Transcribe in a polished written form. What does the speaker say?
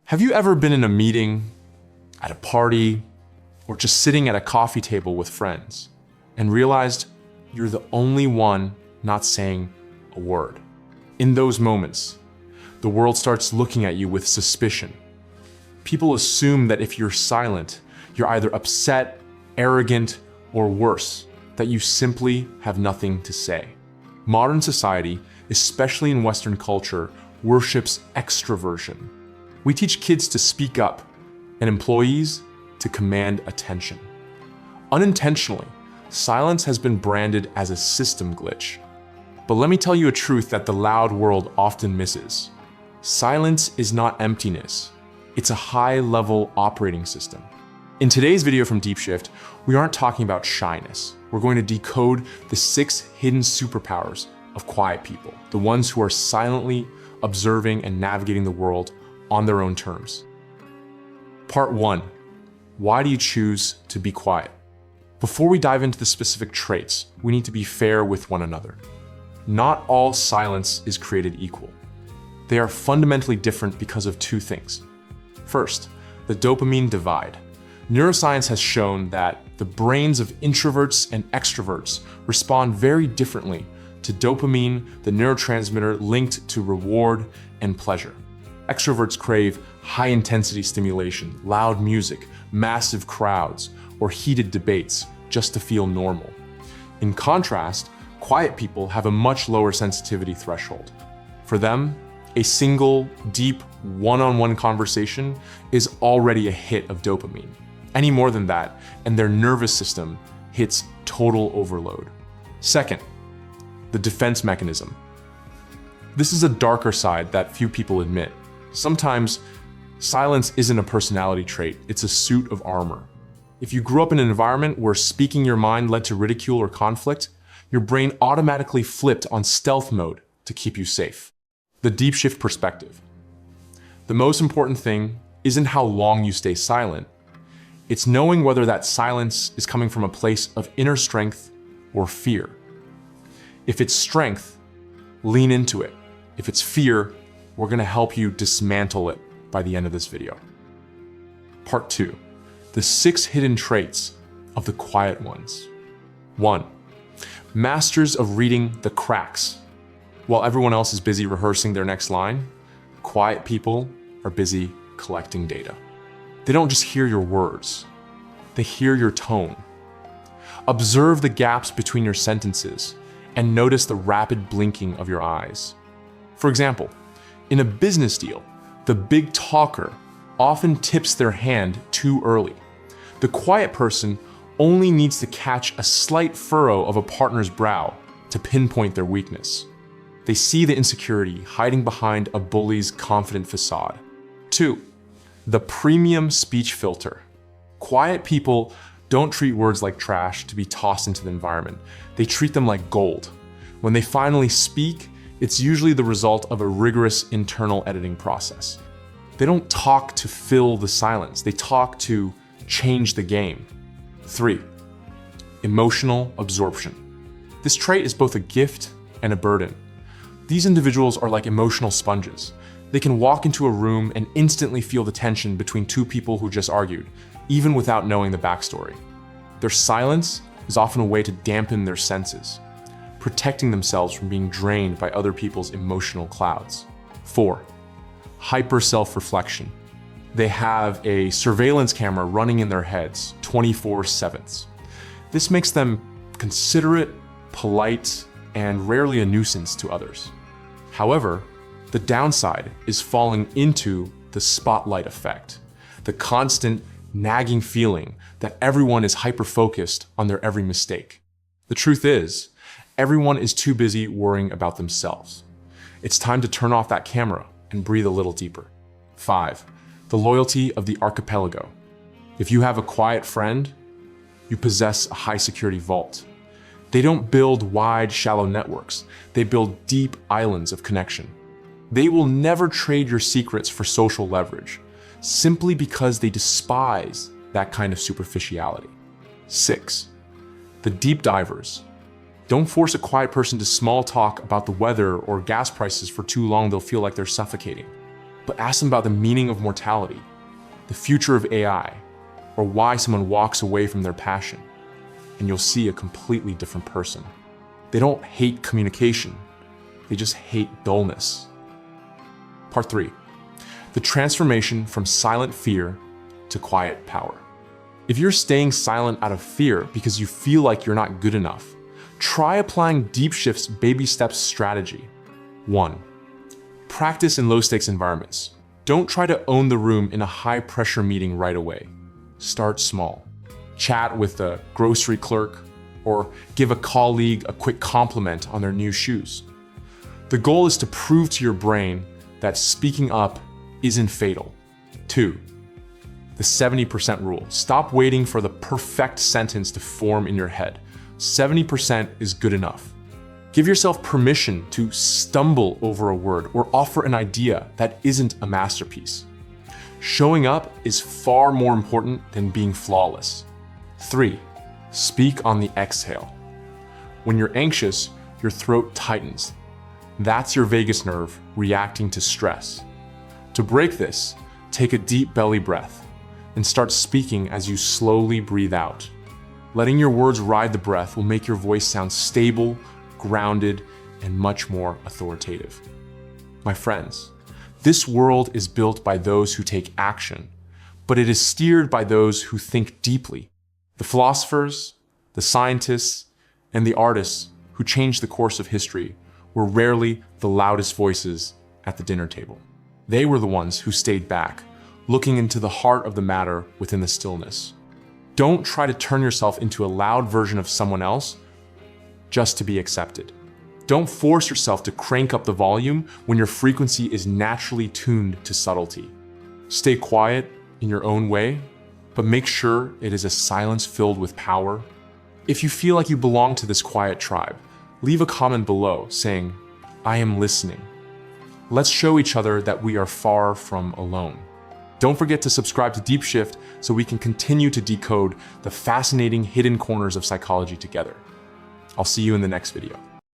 Have you ever been in a meeting, at a party, or just sitting at a coffee table with friends and realized you're the only one not saying a word? In those moments, the world starts looking at you with suspicion. People assume that if you're silent, you're either upset, arrogant, or worse, that you simply have nothing to say. Modern society, especially in Western culture, worships extroversion. We teach kids to speak up and employees to command attention. Unintentionally, silence has been branded as a system glitch. But let me tell you a truth that the loud world often misses. Silence is not emptiness. It's a high-level operating system. In today's video from DeepShift, we aren't talking about shyness. We're going to decode the 6 hidden superpowers of quiet people, the ones who are silently observing and navigating the world on their own terms. Part 1. Why do you choose to be quiet? Before we dive into the specific traits, we need to be fair with one another. Not all silence is created equal. They are fundamentally different because of 2 things. First, the dopamine divide. Neuroscience has shown that the brains of introverts and extroverts respond very differently to dopamine, the neurotransmitter linked to reward and pleasure. Extroverts crave high-intensity stimulation, loud music, massive crowds, or heated debates just to feel normal. In contrast, quiet people have a much lower sensitivity threshold. For them, a single, deep, one-on-one conversation is already a hit of dopamine. Any more than that, and their nervous system hits total overload. Second, the defense mechanism. This is a darker side that few people admit. Sometimes, silence isn't a personality trait, it's a suit of armor. If you grew up in an environment where speaking your mind led to ridicule or conflict, your brain automatically flipped on stealth mode to keep you safe. The DeepShift perspective. The most important thing isn't how long you stay silent, it's knowing whether that silence is coming from a place of inner strength or fear. If it's strength, lean into it. If it's fear, we're going to help you dismantle it by the end of this video. Part 2. The 6 hidden traits of the quiet ones. 1. Masters of reading the cracks. While everyone else is busy rehearsing their next line, quiet people are busy collecting data. They don't just hear your words, they hear your tone. Observe the gaps between your sentences and notice the rapid blinking of your eyes. For example, in a business deal, the big talker often tips their hand too early. The quiet person only needs to catch a slight furrow of a partner's brow to pinpoint their weakness. They see the insecurity hiding behind a bully's confident facade. 2. The premium speech filter. Quiet people don't treat words like trash to be tossed into the environment. They treat them like gold. When they finally speak, it's usually the result of a rigorous internal editing process. They don't talk to fill the silence. They talk to change the game. 3. Emotional absorption. This trait is both a gift and a burden. These individuals are like emotional sponges. They can walk into a room and instantly feel the tension between 2 people who just argued, even without knowing the backstory. Their silence is often a way to dampen their senses, protecting themselves from being drained by other people's emotional clouds. 4. Hyper self-reflection. They have a surveillance camera running in their heads 24/7. This makes them considerate, polite, and rarely a nuisance to others. However, the downside is falling into the spotlight effect, the constant nagging feeling that everyone is hyper-focused on their every mistake. The truth is, everyone is too busy worrying about themselves. It's time to turn off that camera and breathe a little deeper. 5. The loyalty of the archipelago. If you have a quiet friend, you possess a high-security vault. They don't build wide, shallow networks. They build deep islands of connection. They will never trade your secrets for social leverage, simply because they despise that kind of superficiality. 6. The deep divers. Don't force a quiet person to small talk about the weather or gas prices for too long, they'll feel like they're suffocating. but ask them about the meaning of mortality, the future of AI, or why someone walks away from their passion, and you'll see a completely different person. They don't hate communication, they just hate dullness. Part 3, the transformation from silent fear to quiet power. If you're staying silent out of fear because you feel like you're not good enough, try applying DeepShift's baby steps strategy. 1. Practice in low-stakes environments. Don't try to own the room in a high-pressure meeting right away. Start small. Chat with the grocery clerk, or give a colleague a quick compliment on their new shoes. The goal is to prove to your brain that speaking up isn't fatal. 2. The 70% rule. Stop waiting for the perfect sentence to form in your head. 70% is good enough. Give yourself permission to stumble over a word or offer an idea that isn't a masterpiece. Showing up is far more important than being flawless. 3. Speak on the exhale. When you're anxious, your throat tightens. That's your vagus nerve reacting to stress. To break this, take a deep belly breath and start speaking as you slowly breathe out. Letting your words ride the breath will make your voice sound stable, grounded, and much more authoritative. My friends, this world is built by those who take action, but it is steered by those who think deeply. The philosophers, the scientists, and the artists who changed the course of history were rarely the loudest voices at the dinner table. They were the ones who stayed back, looking into the heart of the matter within the stillness. Don't try to turn yourself into a loud version of someone else just to be accepted. Don't force yourself to crank up the volume when your frequency is naturally tuned to subtlety. Stay quiet in your own way, but make sure it is a silence filled with power. If you feel like you belong to this quiet tribe, leave a comment below saying, "I am listening." Let's show each other that we are far from alone. Don't forget to subscribe to DeepShift so we can continue to decode the fascinating hidden corners of psychology together. I'll see you in the next video.